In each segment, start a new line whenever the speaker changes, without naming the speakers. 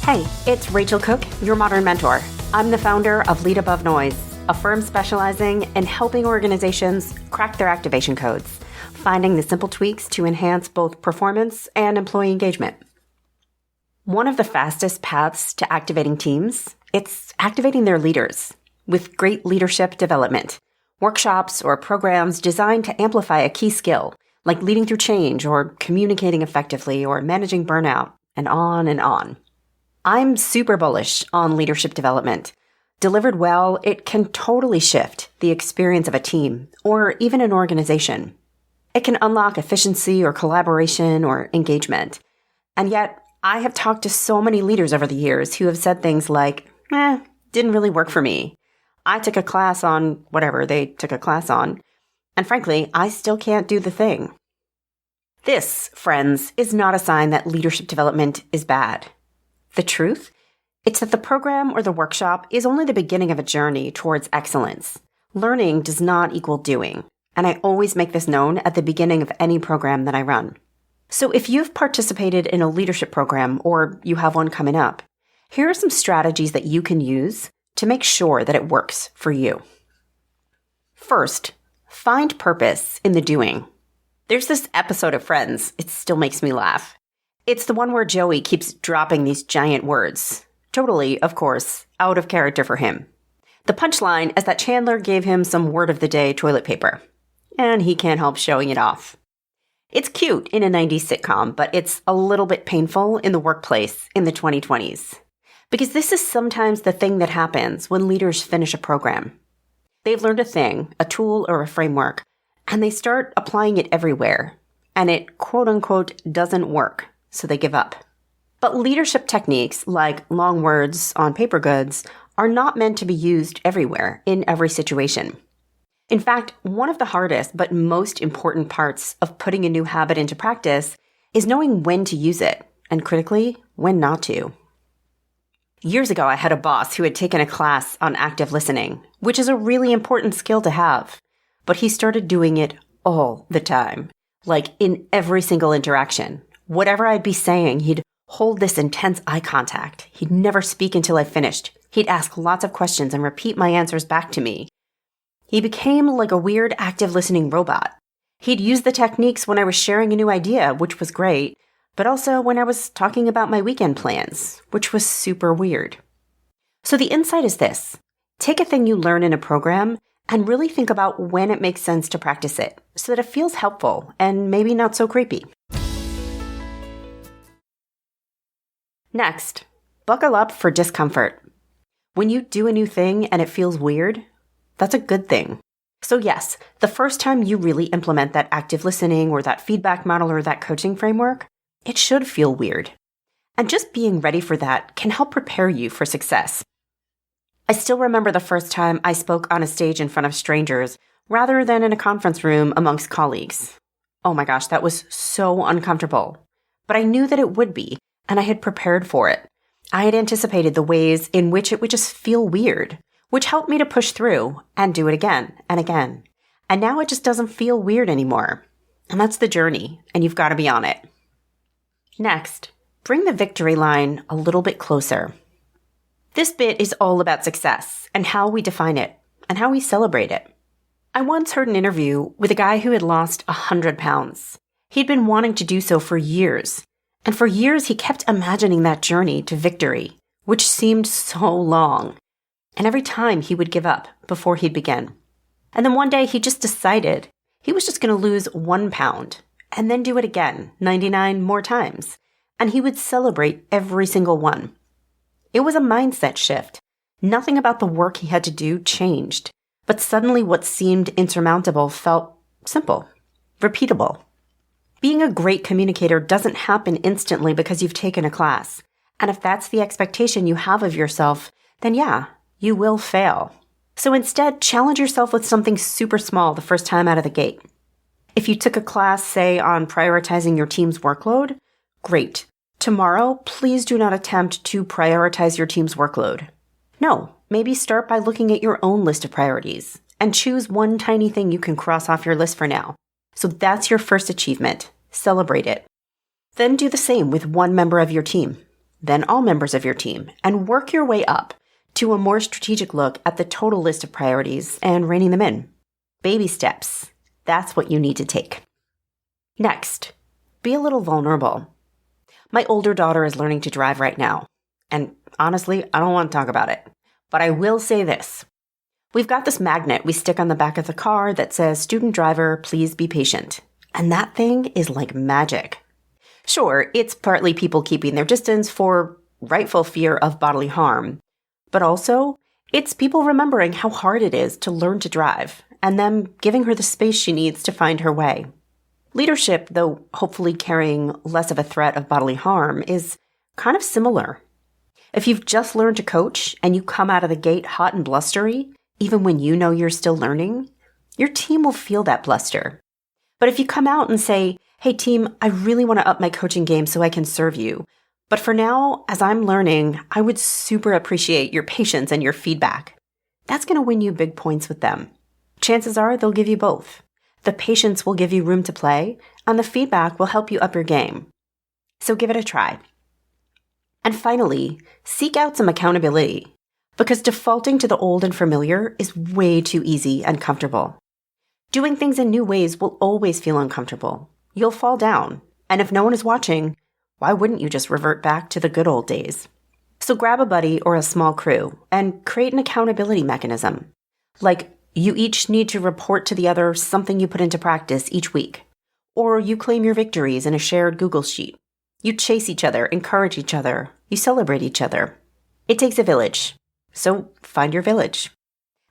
Hey, it's Rachel Cooke, your modern mentor. I'm the founder of Lead Above Noise, a firm specializing in helping organizations crack their activation codes, finding the simple tweaks to enhance both performance and employee engagement. One of the fastest paths to activating teams, it's activating their leaders with great leadership development, workshops or programs designed to amplify a key skill, like leading through change or communicating effectively or managing burnout, and on and on. I'm super bullish on leadership development. Delivered well, it can totally shift the experience of a team or even an organization. It can unlock efficiency or collaboration or engagement. And yet, I have talked to so many leaders over the years who have said things like, didn't really work for me. I took a class on whatever they took a class on, and frankly, I still can't do the thing. This, friends, is not a sign that leadership development is bad. The truth? It's that the program or the workshop is only the beginning of a journey towards excellence. Learning does not equal doing, and I always make this known at the beginning of any program that I run. So if you've participated in a leadership program or you have one coming up, here are some strategies that you can use to make sure that it works for you. First, find purpose in the doing. There's this episode of Friends, it still makes me laugh. It's the one where Joey keeps dropping these giant words. Totally, of course, out of character for him. The punchline is that Chandler gave him some word of the day toilet paper, and he can't help showing it off. It's cute in a 90s sitcom, but it's a little bit painful in the workplace in the 2020s. Because this is sometimes the thing that happens when leaders finish a program. They've learned a thing, a tool or a framework, and they start applying it everywhere, and it quote-unquote doesn't work, so they give up. But leadership techniques, like long words on paper goods, are not meant to be used everywhere, in every situation. In fact, one of the hardest but most important parts of putting a new habit into practice is knowing when to use it, and critically, when not to. Years ago, I had a boss who had taken a class on active listening, which is a really important skill to have, but he started doing it all the time, like in every single interaction. Whatever I'd be saying, he'd hold this intense eye contact. He'd never speak until I finished. He'd ask lots of questions and repeat my answers back to me. He became like a weird active listening robot. He'd use the techniques when I was sharing a new idea, which was great, but also when I was talking about my weekend plans, which was super weird. So the insight is this. Take a thing you learn in a program and really think about when it makes sense to practice it so that it feels helpful and maybe not so creepy. Next, buckle up for discomfort. When you do a new thing and it feels weird, that's a good thing. So yes, the first time you really implement that active listening or that feedback model or that coaching framework, it should feel weird. And just being ready for that can help prepare you for success. I still remember the first time I spoke on a stage in front of strangers rather than in a conference room amongst colleagues. Oh my gosh, that was so uncomfortable. But I knew that it would be, and I had prepared for it. I had anticipated the ways in which it would just feel weird, which helped me to push through and do it again and again. And now it just doesn't feel weird anymore. And that's the journey, and you've got to be on it. Next, bring the victory line a little bit closer. This bit is all about success and how we define it and how we celebrate it. I once heard an interview with a guy who had lost 100 pounds. He'd been wanting to do so for years. And for years, he kept imagining that journey to victory, which seemed so long. And every time he would give up before he'd begin. And then one day he just decided he was just going to lose 1 pound and then do it again 99 more times. And he would celebrate every single one. It was a mindset shift. Nothing about the work he had to do changed. But suddenly what seemed insurmountable felt simple, repeatable. Being a great communicator doesn't happen instantly because you've taken a class. And if that's the expectation you have of yourself, then yeah, you will fail. So instead, challenge yourself with something super small the first time out of the gate. If you took a class, say, on prioritizing your team's workload, great. Tomorrow, please do not attempt to prioritize your team's workload. No, maybe start by looking at your own list of priorities and choose one tiny thing you can cross off your list for now. So that's your first achievement. Celebrate it. Then do the same with one member of your team. then all members of your team, and work your way up to a more strategic look at the total list of priorities and reining them in. Baby steps. That's what you need to take. Next, be a little vulnerable. My older daughter is learning to drive right now. And honestly, I don't want to talk about it. But I will say this. We've got this magnet we stick on the back of the car that says, "Student driver, please be patient." And that thing is like magic. Sure, it's partly people keeping their distance for rightful fear of bodily harm. But also, it's people remembering how hard it is to learn to drive and them giving her the space she needs to find her way. Leadership, though hopefully carrying less of a threat of bodily harm, is kind of similar. If you've just learned to coach and you come out of the gate hot and blustery, even when you know you're still learning, your team will feel that bluster. But if you come out and say, "Hey team, I really want to up my coaching game so I can serve you. But for now, as I'm learning, I would super appreciate your patience and your feedback," that's going to win you big points with them. Chances are they'll give you both. The patience will give you room to play, and the feedback will help you up your game. So give it a try. And finally, seek out some accountability, because defaulting to the old and familiar is way too easy and comfortable. Doing things in new ways will always feel uncomfortable. You'll fall down, and if no one is watching, why wouldn't you just revert back to the good old days? So grab a buddy or a small crew and create an accountability mechanism. Like, you each need to report to the other something you put into practice each week. Or you claim your victories in a shared Google Sheet. You chase each other, encourage each other, you celebrate each other. It takes a village, so find your village.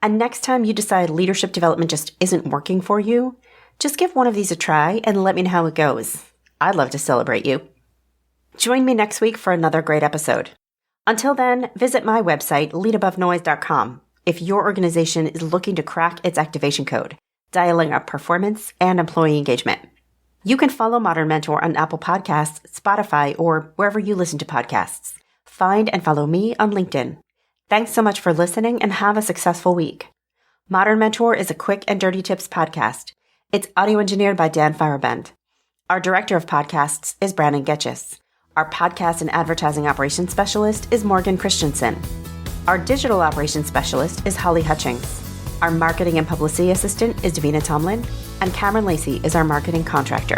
And next time you decide leadership development just isn't working for you, just give one of these a try and let me know how it goes. I'd love to celebrate you. Join me next week for another great episode. Until then, visit my website, leadabovenoise.com, if your organization is looking to crack its activation code, dialing up performance and employee engagement. You can follow Modern Mentor on Apple Podcasts, Spotify, or wherever you listen to podcasts. Find and follow me on LinkedIn. Thanks so much for listening and have a successful week. Modern Mentor is a quick and dirty tips podcast. It's audio engineered by Dan Firebend. Our director of podcasts is Brandon Getchis. Our podcast and advertising operations specialist is Morgan Christensen. Our digital operations specialist is Holly Hutchings. Our marketing and publicity assistant is Davina Tomlin, and Cameron Lacey is our marketing contractor.